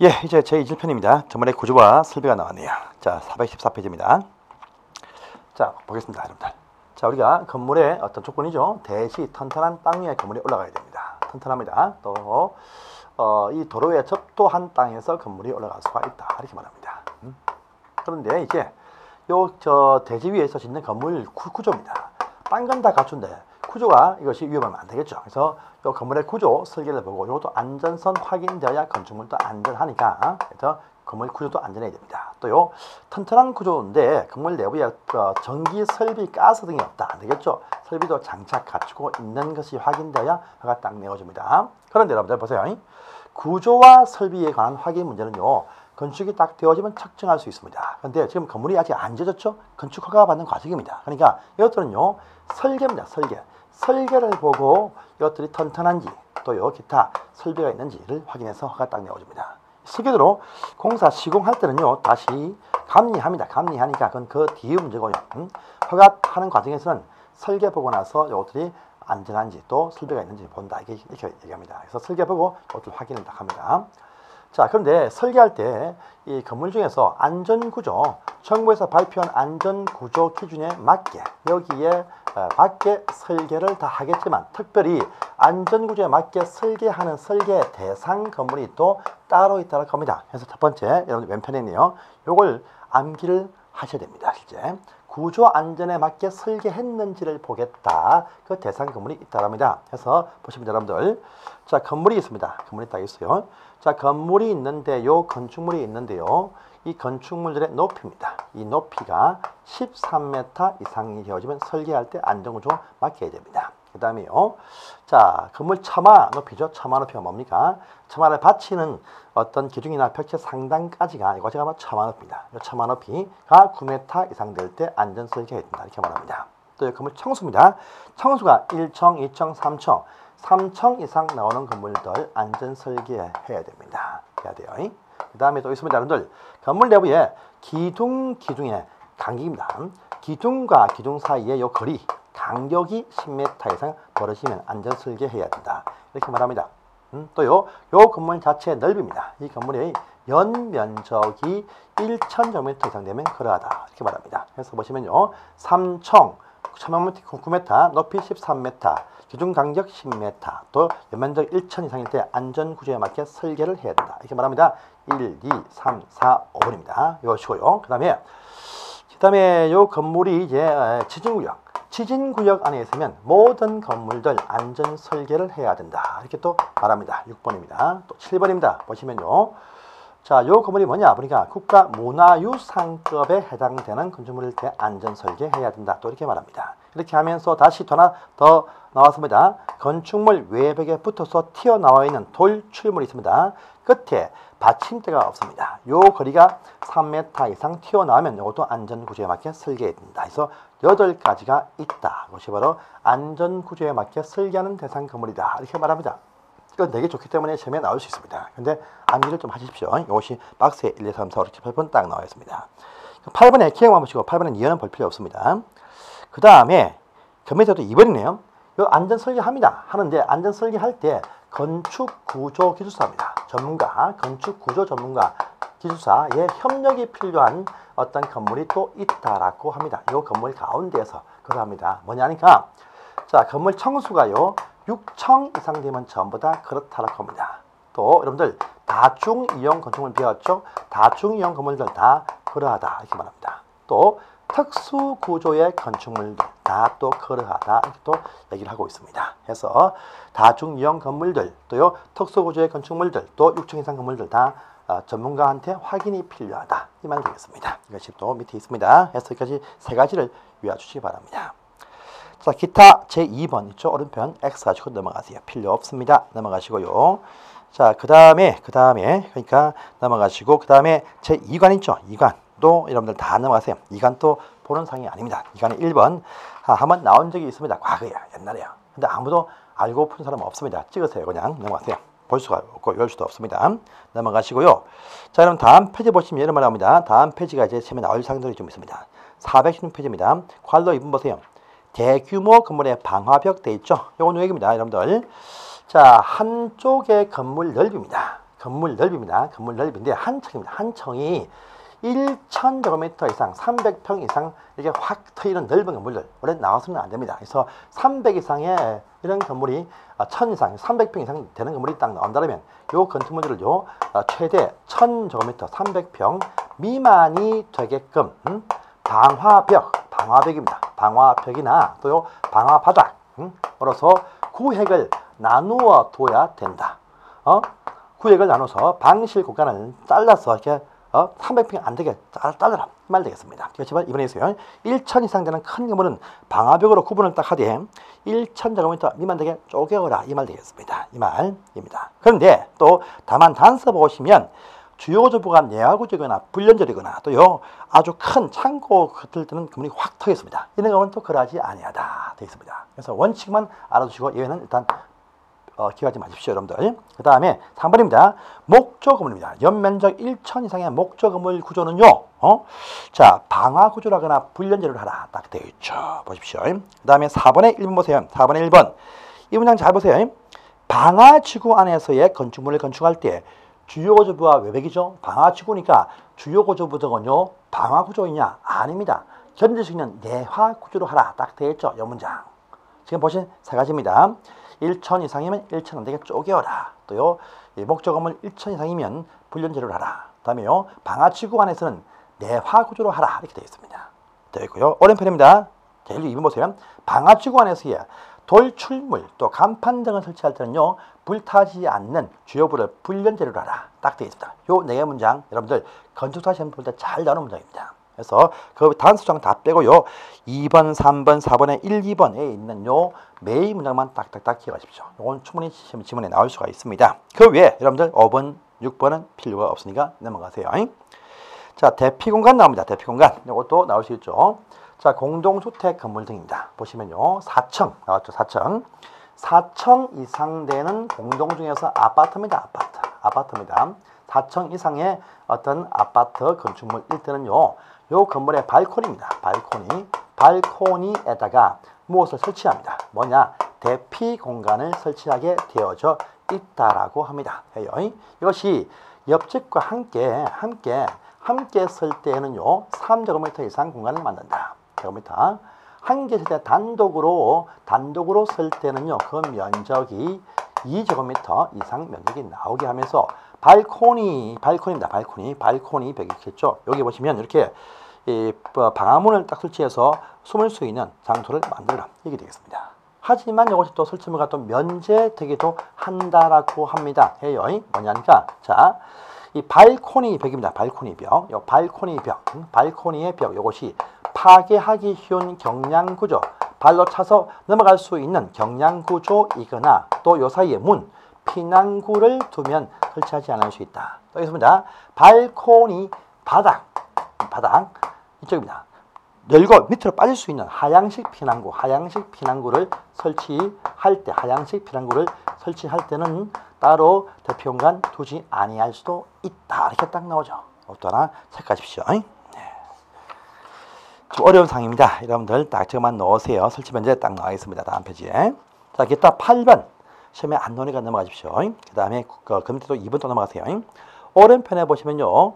예, 이제 제20편입니다. 전번에 구조와 설비가 나왔네요. 자, 414페이지입니다. 자, 보겠습니다, 여러분들. 자, 우리가 건물의 어떤 조건이죠. 대시 튼튼한 땅 위에 건물이 올라가야 됩니다. 튼튼합니다. 또 이 도로에 접도한 땅에서 건물이 올라갈 수가 있다. 이렇게 말합니다. 그런데 이제 대지 위에서 짓는 건물 구조입니다. 딴 건 다 갖춘데 구조가 이것이 위험하면 안 되겠죠. 그래서 이 건물의 구조 설계를 보고 이것도 안전선 확인되어야 건축물도 안전하니까 그래서 건물 구조도 안전해야 됩니다. 또요 튼튼한 구조인데 건물 내부에 전기, 설비, 가스 등이 없다 안 되겠죠. 설비도 장착 갖추고 있는 것이 확인되어야 허가 딱 내어줍니다. 그런데 여러분들 보세요. 구조와 설비에 관한 확인 문제는요. 건축이 딱 되어지면 측정할 수 있습니다. 그런데 지금 건물이 아직 안 지어졌죠? 건축 허가 받는 과정입니다. 그러니까 이것들은요 설계입니다. 설계를 보고 이것들이 튼튼한지 또요 기타 설비가 있는지를 확인해서 허가 딱 내어줍니다. 설계대로 공사 시공할 때는요 다시 감리합니다. 감리하니까 그건 그 뒤의 문제고요. 허가하는 과정에서는 설계 보고 나서 이것들이 안전한지 또 설비가 있는지 본다 이렇게 얘기합니다. 그래서 설계 보고 이것들 확인을 딱 합니다. 자, 그런데 설계할 때 이 건물 중에서 안전구조, 정부에서 발표한 안전구조 기준에 맞게 여기에 맞게 설계를 다 하겠지만 특별히 안전구조에 맞게 설계하는 설계 대상 건물이 또 따로 있다고 합니다. 그래서 첫 번째 여러분 왼편에 있네요. 요걸 암기를 하셔야 됩니다. 실제 구조 안전에 맞게 설계했는지를 보겠다. 그 대상 건물이 있다고 합니다. 그래서 보시면 여러분들 자 건물이 있습니다. 건물이 딱 있어요. 자 건물이 있는데요. 건축물이 있는데요. 이 건축물들의 높이입니다. 이 높이가 13m 이상이 되어지면 설계할 때 안전구조 맞게 해야 됩니다. 그 다음에요. 자, 건물 처마 높이죠. 처마 높이가 뭡니까? 처마를 받치는 어떤 기둥이나 벽체 상단까지가 이거 제가 처마 높이입니다. 이 처마 높이가 9m 이상 될 때 안전 설계해야 된다. 이렇게 말합니다. 또 건물 청수입니다. 청수가 1층, 2층, 3층, 3층 이상 나오는 건물들 안전 설계해야 됩니다. 해야 돼요. 그 다음에 또 있습니다. 여러분들 건물 내부에 기둥의 간격입니다. 기둥과 기둥 사이의 요 거리 간격이 10m 이상 벌어지면 안전 설계해야 된다. 이렇게 말합니다. 또요 건물 자체의 넓이입니다. 이 건물의 연면적이 1,000제곱미터 이상 되면 그러하다. 이렇게 말합니다. 그래서 보시면요 3층 9m, 높이 13m, 기둥 간격 10m, 또 연면적 1,000 이상일 때 안전구조에 맞게 설계를 해야 된다. 이렇게 말합니다. 1, 2, 3, 4, 5번입니다. 요시고요. 그 다음에 요 건물이 이제 지진구역 안에 있으면 모든 건물들 안전 설계를 해야 된다. 이렇게 또 말합니다. 6번입니다. 또 7번입니다. 보시면요. 자, 요 건물이 뭐냐? 보니까 국가 문화유산급에 해당되는 건축물일 때 안전 설계해야 된다. 또 이렇게 말합니다. 이렇게 하면서 다시 더 나왔습니다. 건축물 외벽에 붙어서 튀어나와 있는 돌출물이 있습니다. 끝에 받침대가 없습니다. 요 거리가 3m 이상 튀어나오면 이것도 안전구조에 맞게 설계해야 된다. 그래서 8가지가 있다. 이것이 바로 안전구조에 맞게 설계하는 대상 건물이다. 이렇게 말합니다. 이건 되게 좋기 때문에 시험에 나올 수 있습니다. 근데 암기를 좀 하십시오. 이것이 박스에 1, 2, 3, 4, 5, 6, 7, 8번 딱 나와 있습니다. 8번에 기억만 보시고 8번은 이해는 볼 필요 없습니다. 그 다음에 그 밑에도 2번이네요. 이 안전 설계합니다. 하는데 안전 설계할 때 건축구조기술사입니다. 건축구조 전문가 기술사의 협력이 필요한 어떤 건물이 또 있다라고 합니다. 이 건물 가운데에서 그러합니다. 뭐냐니까 자 건물 청수가요 6층 이상 되면 전부 다 그렇다라고 합니다. 또 여러분들 다중이용 건축물 배웠죠? 다중이용 건물들 다 그러하다 이렇게 말합니다. 또 특수구조의 건축물들 다 또 그러하다 이렇게 또 얘기를 하고 있습니다. 그래서 다중이용 건물들 또요 특수구조의 건축물들 또 6층 이상 건물들 다 전문가한테 확인이 필요하다 이 말 되겠습니다. 이것이 또 밑에 있습니다. 그래서 여기까지 3가지를 외워주시기 바랍니다. 자, 기타 제2번 있죠? 오른편 X 가지고 넘어가세요. 필요 없습니다. 넘어가시고요. 자, 그 다음에 그러니까 넘어가시고 그 다음에 제2관 있죠? 2관도 여러분들 다 넘어가세요. 2관 또 보는 상이 아닙니다. 2관에 1번 한번 나온 적이 있습니다. 과거에 옛날에요. 근데 아무도 알고 푼 사람은 없습니다. 찍으세요. 그냥 넘어가세요. 볼 수가 없고 열 수도 없습니다. 넘어가시고요. 자, 그럼 다음 페이지 보시면 이런 말 나옵니다. 다음 페이지가 이제 시험에 나올 사항들이 좀 있습니다. 416페이지입니다. 관로 2번 보세요. 대규모 건물의 방화벽 돼 있죠. 요건 얘기입니다. 여러분들. 자, 한쪽의 건물 넓이입니다. 건물 넓이입니다. 건물 넓이인데 한 층입니다. 한 층이 1,000제곱미터 이상, 300평 이상 이렇게 확 트이는 넓은 건물들 원래 나와서는 안 됩니다. 그래서 300 이상의 이런 건물이 1000 이상, 300평 이상 되는 건물이 딱 나온다면 요 건축물들을요 최대 1000제곱미터, 300평 미만이 되게끔 방화벽입니다. 방화벽이나 또요 방화바닥 으로서 구획을 나누어 둬야 된다. 구획을 나눠서 방실 공간을 잘라서 이렇게 300평 안 되게 잘라라 이 말 되겠습니다. 그렇지만 이번에 있어요. 1,000 이상 되는 큰 건물은 방화벽으로 구분을 딱 하되 1,000제곱미터 미만 되게 쪼개어라 이 말 되겠습니다. 이 말입니다. 그런데 또 다만 단서 보시면 주요 주부가 내화구조거나 불연절이거나 또요 아주 큰 창고 같을 때는 건물이 확 트겠습니다. 이런 경우는 또 그러하지 아니하다 되어 있습니다. 그래서 원칙만 알아두시고 예외는 일단 기억하지 마십시오, 여러분들. 그 다음에 3번입니다. 목조 건물입니다. 연면적 1,000 이상의 목조 건물 구조는요, 자, 방화 구조라거나 불연제를 하라. 딱 되어 있죠. 보십시오. 그 다음에 4번에 1번 보세요. 4번에 1번. 이 문장 잘 보세요. 방화지구 안에서의 건축물을 건축할 때 주요 구조부와 외벽이죠. 방화지구니까 주요 구조부등은요, 방화구조이냐? 아닙니다. 견딜 수 있는 내화구조로 하라. 딱 되어 있죠. 이 문장. 지금 보신 세 가지입니다. 1,000 이상이면 1,000 안 되게 쪼개어라. 또요, 목조 건물 1,000 이상이면 불연제를 하라. 다음에요, 방화지구 안에서는 내화구조로 하라. 이렇게 되어 있습니다. 되어 있고요. 오른편입니다. 자, 1, 2번 보세요. 방화지구 안에서의 돌출물, 또 간판 등을 설치할 때는요, 불타지 않는 주요부를 불연제를 하라. 딱 되어 있습니다. 요 네 개 문장, 여러분들 건축사 시험 볼 때 잘 나오는 문장입니다. 그래서 그 단수장 다 빼고요. 2번, 3번, 4번에 1, 2번에 있는 요 매일 문장만 딱딱딱 기억하십시오. 이건 충분히 시험 지문에 나올 수가 있습니다. 그 외에 여러분들 5번, 6번은 필요가 없으니까 넘어가세요. 자, 대피공간 나옵니다. 대피공간. 이것도 나올 수 있죠. 자, 공동주택 건물 등입니다. 보시면요. 4층 나왔죠. 4층. 4층 이상 되는 공동 중에서 아파트입니다. 아파트입니다. 4층 이상의 어떤 아파트 건축물일 때는요. 요 건물의 발코니입니다. 발코니에다가 무엇을 설치합니다. 뭐냐? 대피 공간을 설치하게 되어져 있다라고 합니다. 이것이 옆집과 함께 쓸 때는요. 3제곱미터 이상 공간을 만든다. 제곱미터. 한 개 쓸 때 단독으로 쓸 때는요. 그 면적이 2제곱미터 이상 면적이 나오게 하면서 발코니입니다. 발코니 벽이겠죠. 여기 보시면 이렇게 방화문을 딱 설치해서 숨을 수 있는 장소를 만들라. 이게 되겠습니다. 하지만 이것이 또 설치물과 또 면제되기도 한다라고 합니다. 뭐냐니까 자, 이 발코니 벽입니다. 발코니 벽. 요 발코니의 벽. 이것이 파괴하기 쉬운 경량구조, 발로 차서 넘어갈 수 있는 경량구조이거나 또 요 사이에 문, 피난구를 두면 설치하지 않을 수 있다. 또 있습니다. 발코니 바닥 이쪽입니다. 열고 밑으로 빠질 수 있는 하향식 피난구를 설치할 때는 따로 대피공간 두지 아니할 수도 있다. 이렇게 딱 나오죠. 또 하나 체크하십시오. 좀 어려운 상입니다. 여러분들 딱 저만 넣으세요. 설치 면제 딱 나와 있습니다. 다음 페이지에. 자, 기타 8번. 시험에 안 나오니까 넘어가십시오. 그 다음에 그 밑에도 2번 또 넘어가세요. 오른편에 보시면요.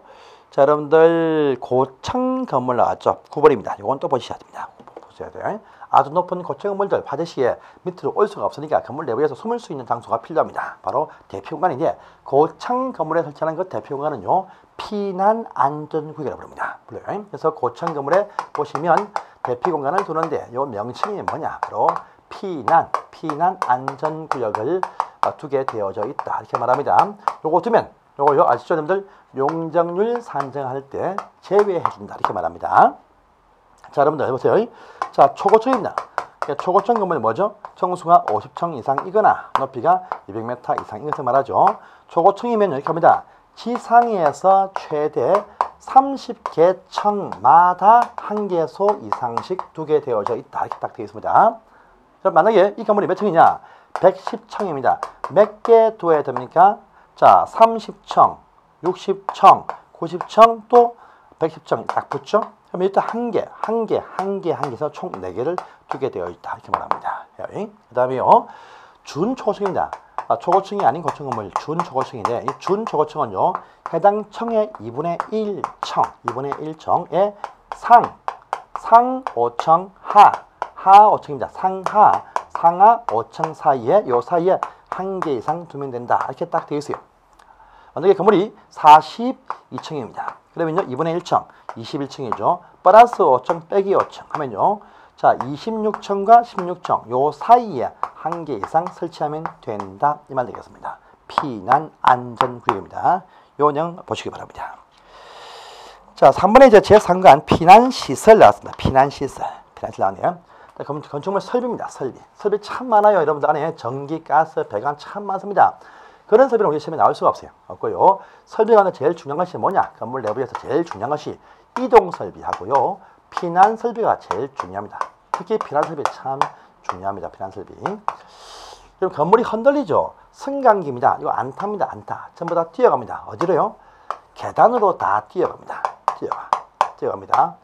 자, 여러분들 고층 건물 나왔죠. 9번입니다. 이건 또 보셔야 됩니다. 보셔야 돼요. 아주 높은 고층 건물들 화재시에 밑으로 올 수가 없으니까 건물 내부에서 숨을 수 있는 장소가 필요합니다. 바로 대피공간인데 고층 건물에 설치하는 그 대피공간은요. 피난 안전구역이라고 부릅니다. 그래서 고층 건물에 보시면 대피공간을 두는데 이 명칭이 뭐냐? 바로 피난 안전구역을 두게 되어져 있다. 이렇게 말합니다. 요거 두면 요거 아시죠, 여러분들? 용적률 산정할 때 제외해 준다. 이렇게 말합니다. 자, 여러분들 해보세요. 자, 초고층입니다. 초고층 건물이 뭐죠? 층수가 50층 이상이거나 높이가 200m 이상인 것을 말하죠. 초고층이면 이렇게 합니다. 지상에서 최대 30개 층마다 한 개소 이상씩 두게 되어져 있다. 이렇게 딱 되어 있습니다. 자, 만약에 이 건물이 몇 층이냐? 110층입니다. 몇 개 두어야 됩니까? 자, 30층, 60층, 90층, 또 110층 딱 붙죠? 그럼 일단 한 개에서 총 4개를 두게 되어 있다. 이렇게 말합니다. 그 다음에요. 준초층입니다. 초고층이 아닌 고층 건물 준초고층인데 이 준초고층은요 해당 청의 2분의 1청, 2분의 1청의 상 5층 하 5층입니다. 상하 5층 사이에 요 사이에 한 개 이상 두면 된다. 이렇게 딱 되어 있어요. 만약에 건물이 42층입니다. 그러면요 2분의 1층 21층이죠. 플러스 5층 빼기 5층 하면요. 자 26층과 16층 요 사이에 한 개 이상 설치하면 된다. 이 말 되겠습니다. 피난 안전구역입니다. 요 내용 보시기 바랍니다. 자 3번에 이제 제3관 피난시설 나왔습니다. 피난시설 나왔네요. 건축물 설비입니다. 설비 참 많아요. 여러분들 안에 전기, 가스, 배관 참 많습니다. 그런 설비는 우리 시험에 나올 수가 없고요. 설비가 제일 중요한 것이 뭐냐? 건물 내부에서 제일 중요한 것이 이동 설비하고요. 피난 설비가 제일 중요합니다. 특히 피난 설비 참 중요합니다. 피난 설비. 그럼 건물이 흔들리죠. 승강기입니다. 이거 안 탑니다. 안 타. 전부 다 뛰어갑니다. 어디로요? 계단으로 다 뛰어갑니다. 뛰어갑니다.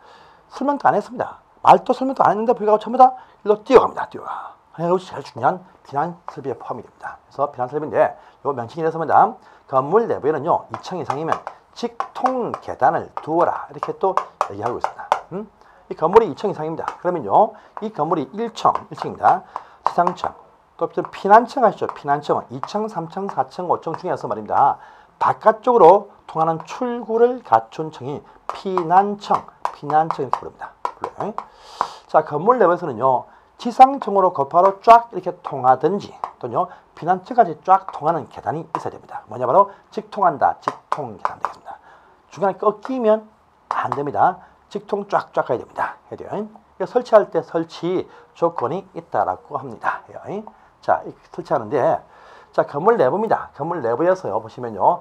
설명도 안 했습니다. 말도 설명도 안 했는데 불구하고 전부 다 일로 뛰어갑니다. 이것이 제일 중요한 피난 설비에 포함이 됩니다. 그래서 피난 설비인데 요 명칭이 됐습니다. 건물 내부에는요 2층 이상이면 직통 계단을 두어라 이렇게 또 얘기하고 있습니다. 이 건물이 2층 이상입니다. 그러면요 이 건물이 1층입니다. 지상층 또 피난층 아시죠? 피난층은 2층, 3층, 4층, 5층 중에서 말입니다. 바깥쪽으로 통하는 출구를 갖춘 층이 피난층 이렇게 부릅니다. 자 건물 내부에서는요 지상층으로 곧바로 쫙 이렇게 통하든지 또는요 피난층까지 쫙 통하는 계단이 있어야 됩니다. 뭐냐 바로 직통한다. 직통 계단 되겠습니다. 중간에 꺾이면 안 됩니다. 직통 쫙 가야 됩니다. 설치할 때 설치 조건이 있다라고 합니다. 자 설치하는데 자 건물 내부입니다. 건물 내부에서요 보시면요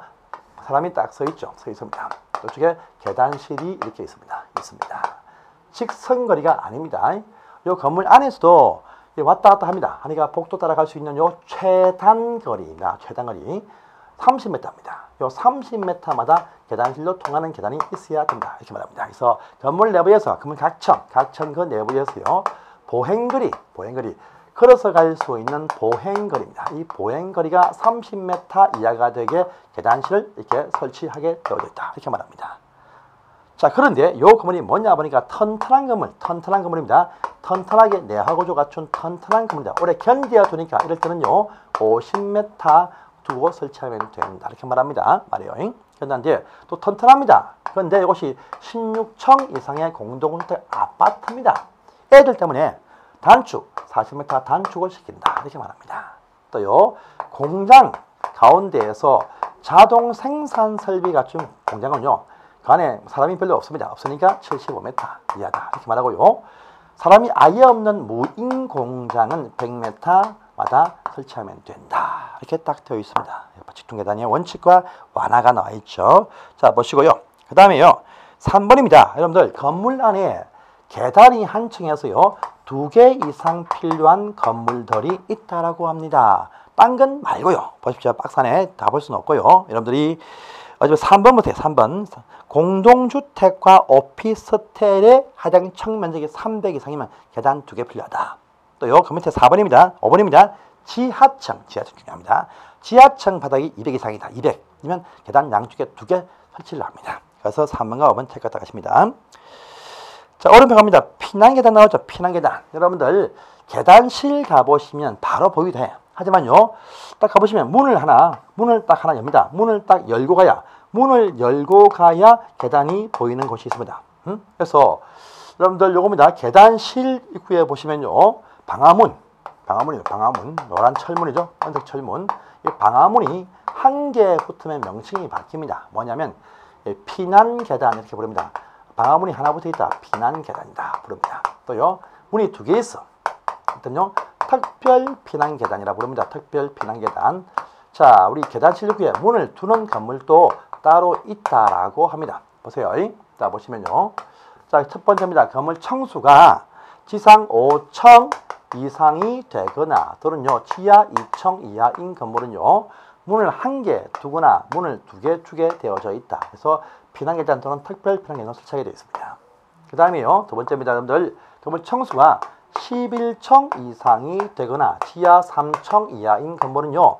사람이 딱 서 있습니다. 이쪽에 계단실이 이렇게 있습니다. 직선거리가 아닙니다. 이 건물 안에서도 왔다 갔다 합니다. 하니까 복도 따라갈 수 있는 요 최단거리입니다. 최단거리 30m입니다. 요 30m마다 계단실로 통하는 계단이 있어야 된다. 이렇게 말합니다. 그래서 건물 내부에서 건물 각층 그 내부에서요 보행거리 걸어서 갈 수 있는 보행거리입니다. 이 보행거리가 30m 이하가 되게 계단실을 이렇게 설치하게 되어져 있다. 이렇게 말합니다. 자 그런데 요 건물이 뭐냐 보니까 튼튼한 건물입니다. 튼튼하게 내화구조 갖춘 튼튼한 건물입니다. 오래 견뎌 두니까 이럴 때는요 50m 두고 설치하면 된다. 이렇게 말합니다. 그런데 또 튼튼합니다. 그런데 이것이 16층 이상의 공동주택 아파트입니다. 애들 때문에 단축 40m 단축을 시킨다. 이렇게 말합니다. 또요 공장 가운데에서 자동 생산 설비 갖춘 공장은요 그 안에 사람이 별로 없으니까 75m 이하다. 이렇게 말하고요. 사람이 아예 없는 무인 공장은 100m마다 설치하면 된다. 이렇게 딱 되어 있습니다. 직통 계단의 원칙과 완화가 나와 있죠. 자 보시고요. 그 다음에요 3번입니다. 여러분들 건물 안에 계단이 한 층에서요 2개 이상 필요한 건물들이 있다라고 합니다. 딴 건 말고요. 보십시오. 박스 안에 다 볼 수는 없고요. 여러분들이 3번부터 해요. 3번 공동주택과 오피스텔의 하장 층 면적이 300 이상이면 계단 2개 필요하다. 또요 그 밑에 4번입니다. 5번입니다. 지하층 중요합니다. 지하층 바닥이 200 이상이다. 200이면 계단 양쪽에 2개 설치를 합니다. 그래서 3번과 5번 체크하다 가십니다. 자 오른편 갑니다. 피난계단 나오죠. 피난계단. 여러분들 계단실 가보시면 바로 보기도 해요. 하지만요 딱 가보시면 문을 딱 하나 엽니다. 문을 딱 열고 가야 계단이 보이는 곳이 있습니다. 그래서 여러분들 요겁니다. 계단실 입구에 보시면요 방화문이에요. 방화문 노란 철문이죠. 한색 철문. 이 방화문이 한 개 붙으면 명칭이 바뀝니다. 뭐냐면 피난계단 이렇게 부릅니다. 방화문이 하나 붙어 있다. 피난계단이다 부릅니다. 또요 문이 2개 있어. 일단요 특별 피난계단이라 부릅니다. 특별 피난계단. 자 우리 계단실 입구에 문을 두는 건물도 따로 있다라고 합니다. 보세요. 자 보시면요. 자 첫 번째입니다. 건물 층수가 지상 5층 이상이 되거나 또는요 지하 2층 이하인 건물은요 문을 1개 두거나 문을 2개 주게 되어져 있다. 그래서 피난계단 또는 특별 피난계단을 설치하게 되어 있습니다. 그 다음에요 두 번째입니다. 여러분들 건물 층수가 11층 이상이 되거나 지하 3층 이하인 건물은요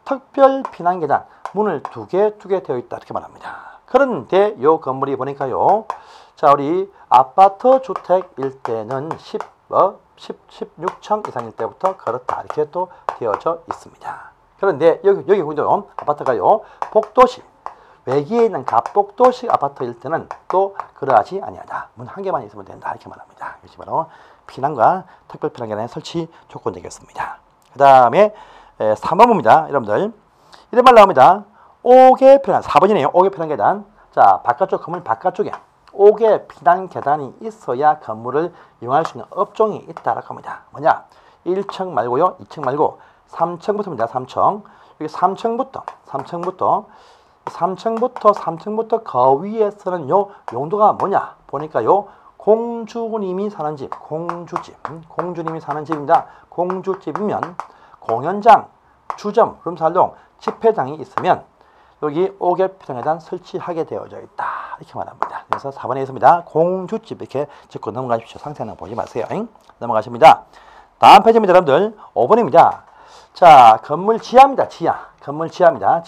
특별 피난 계단 문을 두 개 되어 있다 이렇게 말합니다. 그런데 요 건물이 보니까요. 자, 우리 아파트 주택일 때는 16층 이상일 때부터 그렇다 이렇게 또 되어져 있습니다. 그런데 여기 보면 아파트가요. 복도식 외기에 있는 갑복도식 아파트일 때는 또 그러하지 아니하다. 문 한 개만 있으면 된다 이렇게 말합니다. 이것이 바로 피난과 특별 피난 계단의 설치 조건 되겠습니다. 그 다음에 3번입니다. 여러분들 이런 말 나옵니다. 5개 피난 4번이네요. 5개 피난 계단. 자, 바깥쪽 건물 바깥쪽에 5개 피난 계단이 있어야 건물을 이용할 수 있는 업종이 있다라고 합니다. 뭐냐? 1층 말고요. 2층 말고 3층부터입니다. 3층. 여기 3층부터 그 위에 쓰는 요 용도가 뭐냐? 보니까요. 공주님이 사는 집, 공주님이 사는 집입니다. 공주집이면 공연장, 주점, 룸살롱, 집회장이 있으면 여기 5개 피난 계단 설치하게 되어져 있다. 이렇게 말합니다. 그래서 4번에 있습니다. 공주집 이렇게 짚고 넘어가십시오. 상세는 보지 마세요. 넘어가십니다. 다음 페이지입니다. 여러분들 5번입니다. 자, 건물 지하입니다. 건물 지하입니다.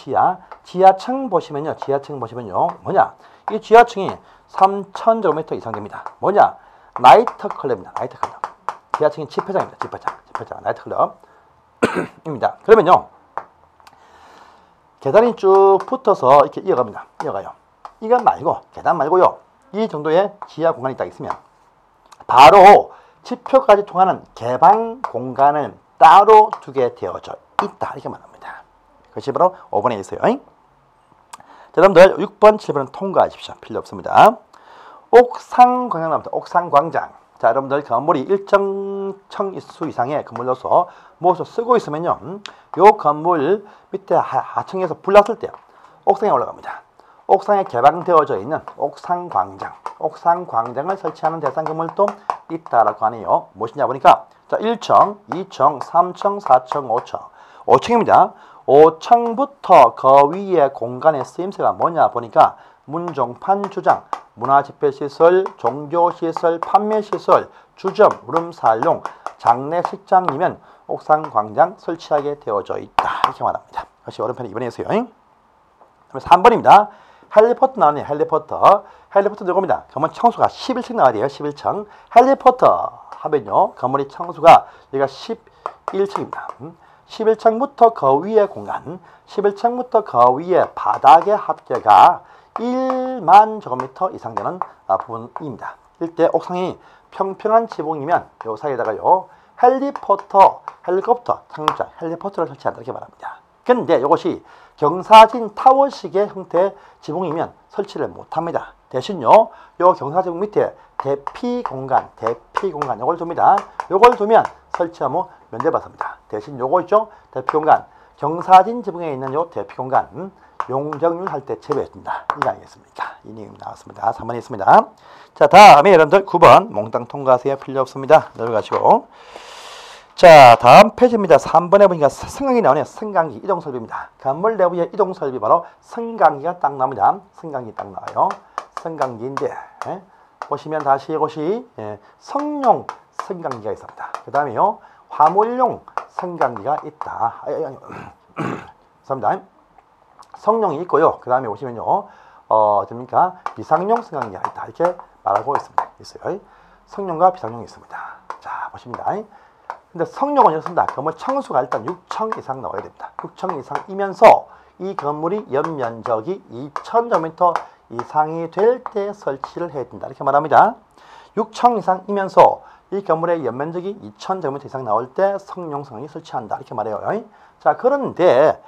지하층 보시면요. 뭐냐? 이 지하층이 3,000제곱미터 이상 됩니다. 뭐냐? 나이트클럽입니다. 지하층이 집회장입니다. 집회장, 나이트클럽입니다. 그러면요. 계단이 쭉 붙어서 이렇게 이어가요. 이건 말고, 계단 말고요. 이 정도의 지하 공간이 딱 있으면 바로 지표까지 통하는 개방 공간을 따로 두게 되어져 있다. 이렇게 말합니다. 그것이 바로 5번에 있어요. 자, 여러분들 6번, 7번은 통과하십시오. 필요 없습니다. 옥상 광장 나옵니다. 옥상 광장. 자, 여러분들 건물이 일정 층수 이상의 건물로서 무엇을 쓰고 있으면요. 요 건물 밑에 하층에서 불 났을 때 옥상에 올라갑니다. 옥상에 개방되어져 있는 옥상 광장을 설치하는 대상 건물도 있다라고 하네요. 무엇이냐 보니까 자, 1층, 2층, 3층, 4층, 5층. 5층입니다. 5층부터 그 위에 공간의 쓰임새가 뭐냐 보니까 문종판 주장, 문화집회시설, 종교시설, 판매시설, 주점, 룸살롱, 장례식장이면 옥상광장 설치하게 되어져 있다. 이렇게 말합니다. 다시 오른편에 2번에 있어요. 그럼 3번입니다. 헬리포터 나오네요. 헬리포터 누구입니다? 건물 청수가 11층 나와야 돼요. 11층. 헬리포터 하면요. 건물의 청수가 여기가 11층입니다. 11층부터 그 위에 공간, 11층부터 그 위에 바닥의 합계가 1만 제곱미터 이상 되는 부분입니다. 이때 옥상이 평평한 지붕이면 요 사이에다가요. 헬리콥터, 착륙장, 헬리포터를 설치한다 이렇게 말합니다. 근데 이것이 경사진 타워식의 형태의 지붕이면 설치를 못합니다. 대신요, 요 경사지붕 밑에 대피 공간 요걸 둡니다. 요걸 두면 설치하면 면제받습니다. 대신 요거 있죠? 대피 공간, 경사진 지붕에 있는 요 대피 공간 용적률 할 때 제외해준다. 이게 아니겠습니까? 이 내용이 나왔습니다. 3번에 있습니다. 자, 다음에 여러분들 9번 몽땅 통과하세요. 필요 없습니다. 넘어가시고. 자, 다음 페이지입니다. 3번에 보니까 승강기 나오네요. 승강기 이동설비입니다. 건물 내부의 이동설비 바로 승강기가 딱 나옵니다. 승강기 딱 나와요. 승강기인데 보시면 다시 이것이 성용 승강기가 있습니다. 그 다음에요. 화물용 승강기가 있다. 감사합니다. 성용이 있고요. 그 다음에 보시면요. 됩니까? 비상용 승강기가 있다. 이렇게 말하고 있어요. 성용과 비상용이 있습니다. 자, 보십니다. 근데 성용은 이렇습니다. 건물 층수가 일단 6층 이상 나와야 됩니다. 6층 이상이면서 이 건물이 연면적이 2,000제곱미터 이상이 될 때 설치를 해야 된다. 이렇게 말합니다. 6층 이상이면서 이 건물의 연면적이 2,000제곱미터 이상 나올 때 성용 승강기 설치한다. 이렇게 말해요. 자, 그런데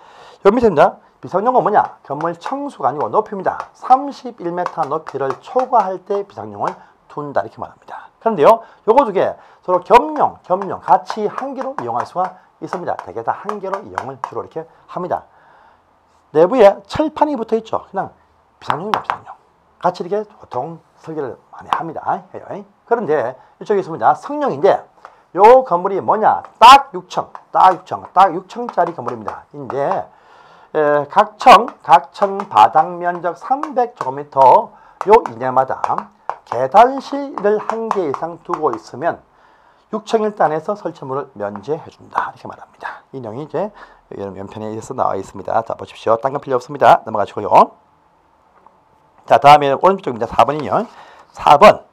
여기 밑에입니다. 비상용은 뭐냐? 건물 층수가 아니고 높이입니다. 31m 높이를 초과할 때 비상용을 둔다. 이렇게 말합니다. 그런데요, 요거 두 개 서로 겸용 같이 한 개로 이용할 수가 있습니다. 대개 다 한 개로 이용을 주로 이렇게 합니다. 내부에 철판이 붙어 있죠. 그냥 비상용입니다. 비상용. 같이 이렇게 보통 설계를 많이 합니다. 해요. 그런데 이쪽에 있습니다. 성용인데 요 건물이 뭐냐? 딱 6층짜리 건물입니다. 인데 각 층 바닥 면적 300제곱미터 요 이내마다 계단실을 한 개 이상 두고 있으면 6층 일단에서 설치물을 면제해준다. 이렇게 말합니다. 이 내용이 이제 이런 연편에 의해서 나와 있습니다. 자, 보십시오. 딴 건 필요 없습니다. 넘어가시고요. 자, 다음에 오른쪽입니다. 4번이요. 4번.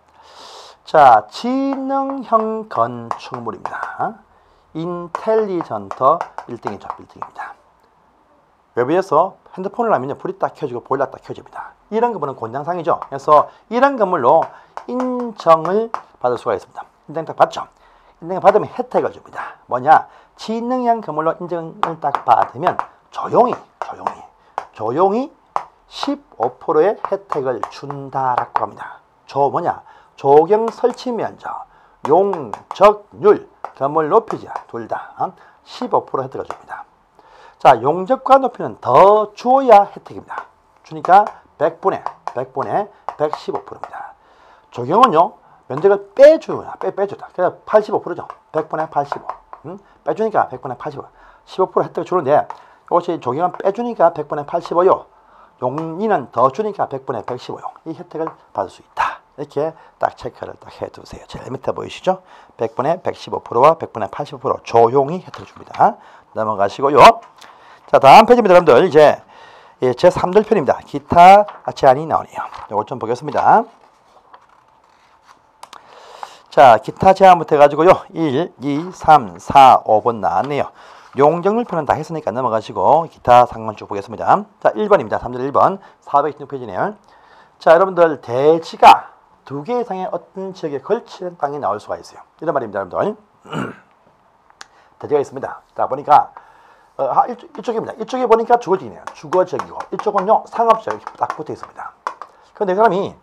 자, 지능형 건축물입니다. 인텔리전터 빌딩이죠. 빌딩입니다. 외부에서 핸드폰을 하면요, 불이 딱 켜지고 보일러 딱 켜집니다. 이런 건물은 곤장상이죠. 그래서 이런 건물로 인정을 받을 수가 있습니다. 인정 딱 받죠. 인정을 받으면 혜택을 줍니다. 뭐냐? 지능형 건물로 인정을 딱 받으면 조용히 15%의 혜택을 준다라고 합니다. 뭐냐? 조경 설치 면적, 용적률, 건물 높이자 둘 다 15% 혜택을 줍니다. 자, 용적과 높이는 더 주어야 혜택입니다. 주니까 100분의 115%입니다. 조경은요, 면적을 빼주다. 그래서 85%죠. 100분의 85. 빼주니까 100분의 85. 15% 혜택을 주는데, 이것이 조경은 빼주니까 100분의 85요. 용리는 더 주니까 100분의 115요. 이 혜택을 받을 수 있다. 이렇게 딱 체크를 딱 해두세요. 제일 밑에 보이시죠? 100분의 115%와 100분의 85% 조용히 혜택을 줍니다. 넘어가시고요. 자, 다음 페이지입니다. 여러분들 이제 제 3절 편입니다. 기타 제한이 나오네요. 이거 좀 보겠습니다. 자, 기타 제한부터 해가지고요. 1, 2, 3, 4, 5번 나왔네요. 용적률 표는 다 했으니까 넘어가시고 기타 상관 쭉 보겠습니다. 자, 1번입니다. 3절 1번 426페이지네요. 자, 여러분들 대지가 2개 이상의 어떤 지역에 걸치는 땅이 나올 수가 있어요. 이런 말입니다. 여러분들 대지가 있습니다. 자, 보니까 이쪽입니다. 이쪽에 보니까 주거지이네요. 주거지역이고 이쪽은요 상업지역이 딱 붙어 있습니다. 그런데 이 사람이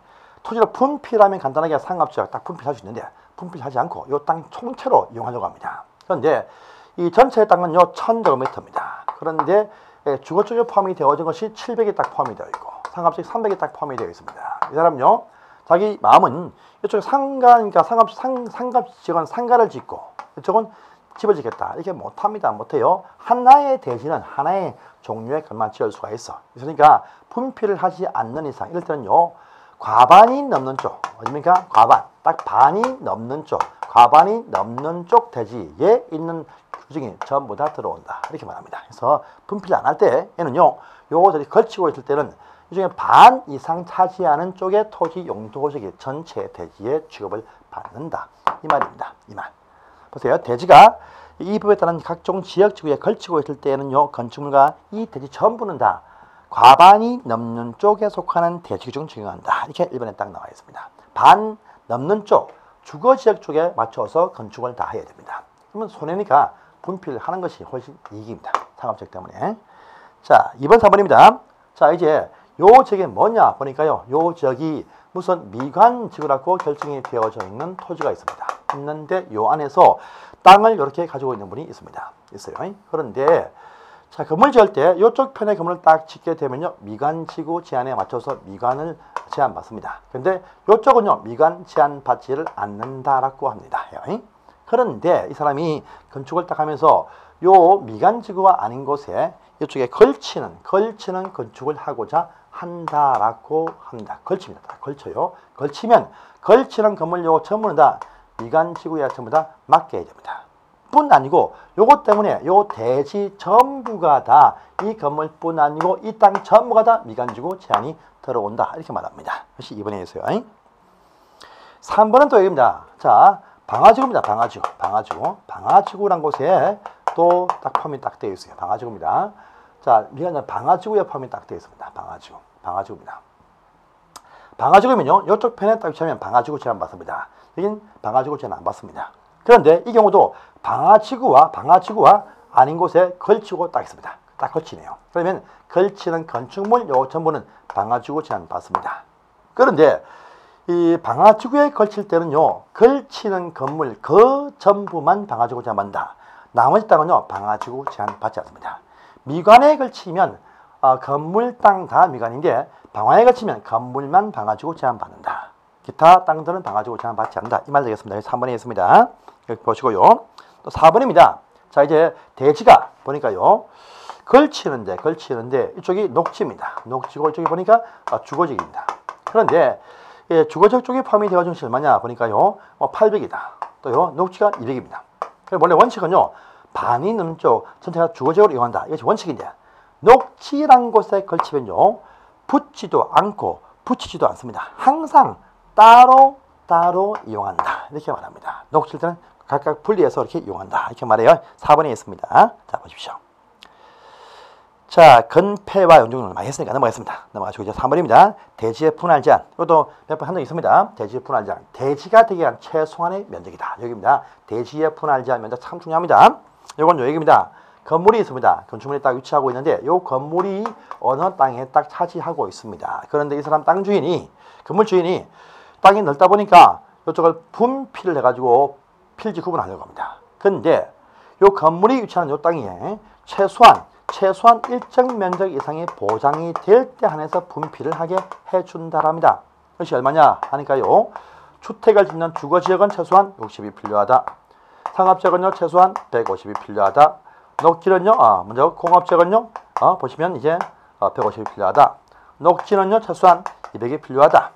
토지를 분필하면 간단하게 상업지역 딱 분필할 수 있는데 분필하지 않고 이 땅 총체로 이용하려고 합니다. 그런데 이 전체의 땅은요 1000제곱미터입니다. 그런데 주거 쪽에 포함이 되어진 것이 700이 딱 포함이 되어 있고 상업지역 300이 딱 포함이 되어 있습니다. 이 사람은요 자기 마음은 이쪽에 상가니까 상업지역은 상가를 짓고 이쪽은 집을 짓겠다. 이렇게 못합니다. 못해요. 하나의 대지는 하나의 종류의 것만 지을 수가 있어. 그러니까 분필을 하지 않는 이상 이럴 때는요. 과반이 넘는 쪽. 어딥니까? 과반. 딱 반이 넘는 쪽. 과반이 넘는 쪽 대지에 있는 규정이 전부 다 들어온다. 이렇게 말합니다. 그래서 분필 안 할 때 얘는요. 요것들이 걸치고 있을 때는 이 중에 반 이상 차지하는 쪽의 토지 용도적인 전체 대지의 취급을 받는다. 이 말입니다. 이 말. 보세요. 대지가 이 법에 따른 각종 지역지구에 걸치고 있을 때에는요. 건축물과 이 대지 전부는 다 과반이 넘는 쪽에 속하는 대지 규정 적용한다. 이렇게 1번에 딱 나와 있습니다. 반 넘는 쪽, 주거지역 쪽에 맞춰서 건축을 다 해야 됩니다. 그러면 손해니까 분필하는 것이 훨씬 이익입니다. 상업지역 때문에. 자, 2번, 3번입니다. 자, 이제 요 지역이 뭐냐 보니까요. 요 지역이 무슨 미관지구라고 결정이 되어져 있는 토지가 있습니다. 있는데 요 안에서 땅을 이렇게 가지고 있는 분이 있어요. 그런데 자, 건물 지을 때 이쪽 편에 건물을 딱 짓게 되면요. 미관지구 제한에 맞춰서 미관을 제한받습니다. 그런데 이쪽은요. 미관 제한받지를 않는다라고 합니다. 그런데 이 사람이 건축을 딱 하면서 요 미관지구가 아닌 곳에 이쪽에 걸치는 건축을 하고자 한다라고 합니다. 걸칩니다. 걸쳐요. 걸치면 걸치는 건물 요거 전부는 다 미관지구에 전부 다 맡겨야 됩니다. 뿐 아니고 요것 때문에 요 대지 전부가 다 이 건물뿐 아니고 이 땅 전부가 다 미관지구 제한이 들어온다. 이렇게 말합니다. 그것이 2번에 있어요. 3번은 또 여기입니다. 자, 방화지구입니다. 방화지구란 곳에 또 딱 포함이 딱 되어 있어요. 방화지구입니다. 자, 미관 방화지구에 포함이 딱 되어 있습니다. 방화지구입니다. 방화지구면요. 이쪽 편에 딱 위치하면 방화지구 제한 받습니다. 여긴 방화지구 제한 안 받습니다. 그런데 이 경우도 방화지구와 아닌 곳에 걸치고 딱 있습니다. 딱 걸치네요. 그러면 걸치는 건축물 요 전부는 방화지구 제한 받습니다. 그런데 이 방화지구에 걸칠 때는요. 걸치는 건물 그 전부만 방화지구 제한 받는다. 나머지 땅은요. 방화지구 제한 받지 않습니다. 미관에 걸치면 건물 땅 다 미관인데 방화에 걸치면 건물만 방화지구 제한 받는다. 기타 땅들은 방화지구 제한 받지 않는다. 이 말 되겠습니다. 3번에 있습니다. 여기 보시고요. 또 4번입니다. 자, 이제 대지가 보니까요. 걸치는데 이쪽이 녹지입니다. 녹지고 이쪽이 보니까 주거지입니다. 그런데 주거지역 쪽에 포함이 되어진 것이 얼마냐 보니까요. 800이다. 또요. 녹지가 200입니다. 원래 원칙은요. 반이 넘는 쪽 전체가 주거지역으로 이용한다. 이것이 원칙인데 녹지란 곳에 걸치면요 붙지도 않고 붙이지도 않습니다. 항상 따로 이용한다. 이렇게 말합니다. 녹칠 때는 각각 분리해서 이렇게 이용한다. 이렇게 말해요. 4번에 있습니다. 자, 보십시오. 자, 건폐와 연중을 많이 했으니까 넘어가겠습니다. 넘어가시고 이제 3번입니다. 대지의 분할 제한. 이것도 몇 번 한 적 있습니다. 대지의 분할 제한. 대지가 되기 위한 최소한의 면적이다. 여기입니다. 대지의 분할 제한 면적 참 중요합니다. 이건 요 얘기입니다. 건물이 있습니다. 건축물이 딱 위치하고 있는데 이 건물이 어느 땅에 딱 차지하고 있습니다. 그런데 이 사람 땅 주인이 건물 주인이 땅이 넓다 보니까 이쪽을 분필을 해가지고 필지 구분하려고 합니다. 그런데 이 건물이 위치하는 이 땅에 최소한 일정 면적 이상의 보장이 될 때 한해서 분필을 하게 해준다랍니다. 그것이 얼마냐 하니까요. 주택을 짓는 주거지역은 최소한 60이 필요하다. 상업지역은요 최소한 150이 필요하다. 녹지는요 먼저 공업지역은요 보시면 이제 150이 필요하다. 녹지는요 최소한 200이 필요하다.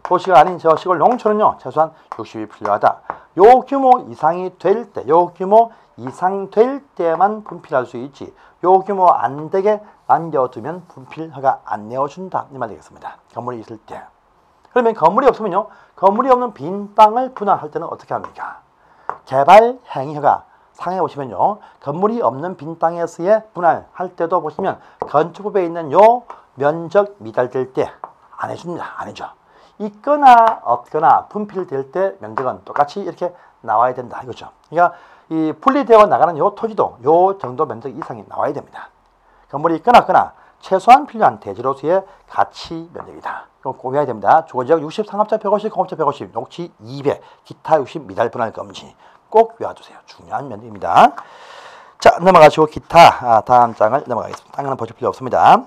도시가 아닌 저 시골 농촌은요 최소한 60이 필요하다. 요 규모 이상이 될 때, 요 규모 이상 될 때만 분필할 수 있지. 요 규모 안 되게 남겨두면 분필 허가 안 내어준다. 이 말 되겠습니다. 건물이 있을 때. 그러면 건물이 없으면요. 건물이 없는 빈 땅을 분할할 때는 어떻게 합니까? 개발 행위 허가 상해 보시면요. 건물이 없는 빈 땅에서의 분할할 때도 보시면 건축법에 있는 요 면적 미달될 때 안 해줍니다. 안 해줘. 있거나 없거나 분필될 때 면적은 똑같이 이렇게 나와야 된다. 이거죠. 그러니까 이 분리되어 나가는 요 토지도 요 정도 면적 이상이 나와야 됩니다. 건물이 있거나 없거나 최소한 필요한 대지로서의 가치 면적이다. 이거 꼭 외워야 됩니다. 주거지역 60, 상업지역 150, 공업지역 150, 녹지 200, 기타 60 미달 분할 금지. 꼭 외워두세요. 중요한 면적입니다. 자, 넘어가시고 기타 다음 장을 넘어가겠습니다. 딴 거는 보실 필요 없습니다.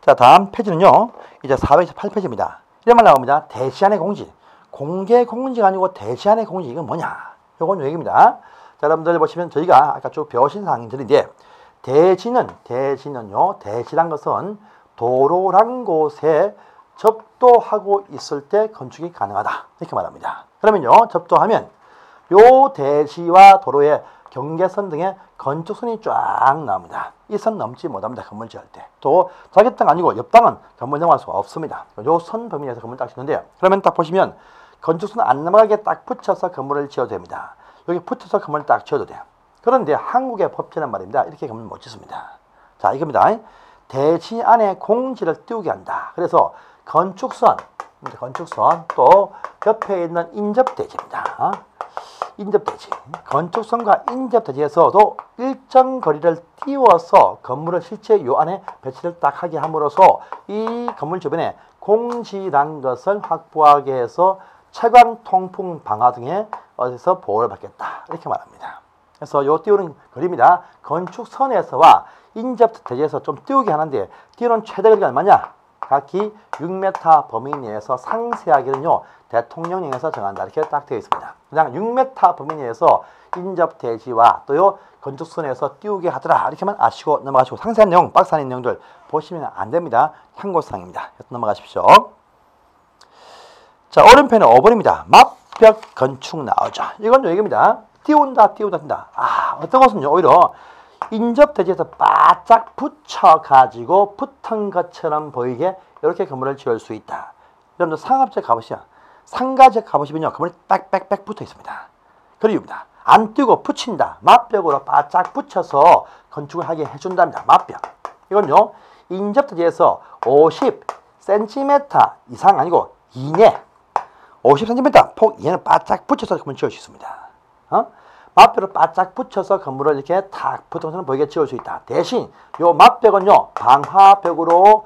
자, 다음 페이지는요. 이제 428페이지입니다. 이런 말 나옵니다. 대시안의 공지. 공개 공지가 아니고 대시안의 공지. 이건 뭐냐? 요건 요 얘기입니다. 자, 여러분들 보시면 저희가 아까 쭉 배우신 사항들인데 대지는요. 대시란 것은 도로란 곳에 접도하고 있을 때 건축이 가능하다. 이렇게 말합니다. 그러면요. 접도하면 요 대지와 도로의 경계선 등의 건축선이 쫙 나옵니다. 이 선 넘지 못합니다. 건물 지을 때. 또 자기 땅 아니고 옆 땅은 건물 넘어갈 수가 없습니다. 요 선 범위 내에서 건물 딱 짓는데요. 그러면 딱 보시면 건축선 안 넘어가게 딱 붙여서 건물을 지어도 됩니다. 여기 붙여서 건물을 딱 지어도 돼요. 그런데 한국의 법제는 말입니다. 이렇게 건물 못 짓습니다. 자, 이겁니다. 대지 안에 공지를 띄우게 한다. 그래서 건축선 또 옆에 있는 인접대지입니다. 인접대지. 건축선과 인접대지에서도 일정 거리를 띄워서 건물을 실제 요 안에 배치를 딱 하게 함으로써 이 건물 주변에 공지란 것을 확보하게 해서 채광, 통풍, 방화 등의 어디서 보호를 받겠다. 이렇게 말합니다. 그래서 요 띄우는 거리입니다. 건축선에서와 인접대지에서 좀 띄우게 하는데 띄우는 최대 거리가 얼마냐? 각기 6m 범위 내에서 상세하게는요. 대통령령에서 정한다. 이렇게 딱 되어 있습니다. 그냥 6m 범위 내에서 인접대지와 또요 건축선에서 띄우게 하더라. 이렇게만 아시고 넘어가시고 상세한 내용, 박스 안에 있는 내용들 보시면 안 됩니다. 참고사항입니다. 넘어가십시오. 자, 오른편에 5번입니다. 맞벽 건축 나오죠. 이건 요 얘기입니다. 띄운다. 어떤 것은요, 오히려 인접대지에서 바짝 붙여가지고 붙은 것처럼 보이게 이렇게 건물을 지을 수 있다. 여러분들 상업지역 가보시면, 상가지역 가보시면요, 건물이 빽빽빽 붙어 있습니다. 그 이유입니다. 안 띄우고 붙인다. 맞벽으로 바짝 붙여서 건축을 하게 해준답니다. 맞벽. 이건요, 인접대지에서 50cm 이상 아니고 이내, 50cm 폭 이내는 바짝 붙여서 건물을 지을 수 있습니다. 맞벽을 바짝 붙여서 건물을 이렇게 탁 붙어서 보이게 지을 수 있다. 대신 요 맞벽은요 방화벽으로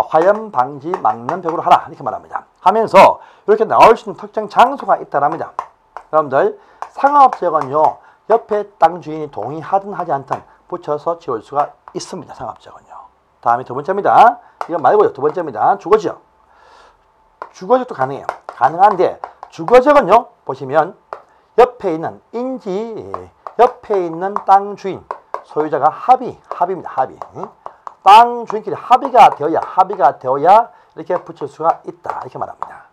화염 방지 막는 벽으로 하라. 이렇게 말합니다. 하면서 이렇게 나올 수 있는 특정 장소가 있다랍니다. 여러분들 상업지역은요 옆에 땅 주인이 동의하든 하지 않든 붙여서 지을 수가 있습니다. 상업지역은요. 다음에 두 번째입니다. 이거 말고요. 두 번째입니다. 주거지역. 주거지역도 가능해요. 가능한데 주거지역은요 보시면 옆에 있는 옆에 있는 땅 주인, 소유자가 합의입니다. 합의. 땅 주인끼리 합의가 되어야 이렇게 붙일 수가 있다. 이렇게 말합니다.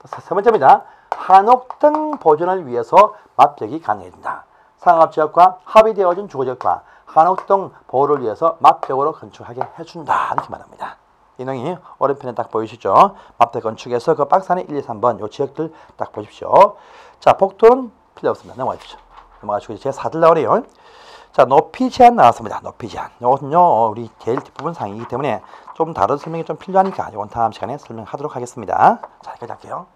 세 번째입니다. 한옥 등 보존을 위해서 맞벽이 가능해진다. 상업지역과 합의되어진 주거지역과 한옥동 보호를 위해서 맞벽으로 건축하게 해준다 이렇게 말합니다. 이 내용이 오른편에 딱 보이시죠? 맞벽 건축에서 그 박스 안에 1, 2, 3번 요 지역들 딱 보십시오. 자, 복도는 필요 없습니다. 넘어가 주십시오. 넘어가시고 이제 제 4들 나오래요. 자, 높이 제한 나왔습니다. 높이 제한. 이것은요, 우리 제일 뒷부분 상이기 때문에 좀 다른 설명이 좀 필요하니까 이건 다음 시간에 설명하도록 하겠습니다. 자, 여기까지 할게요.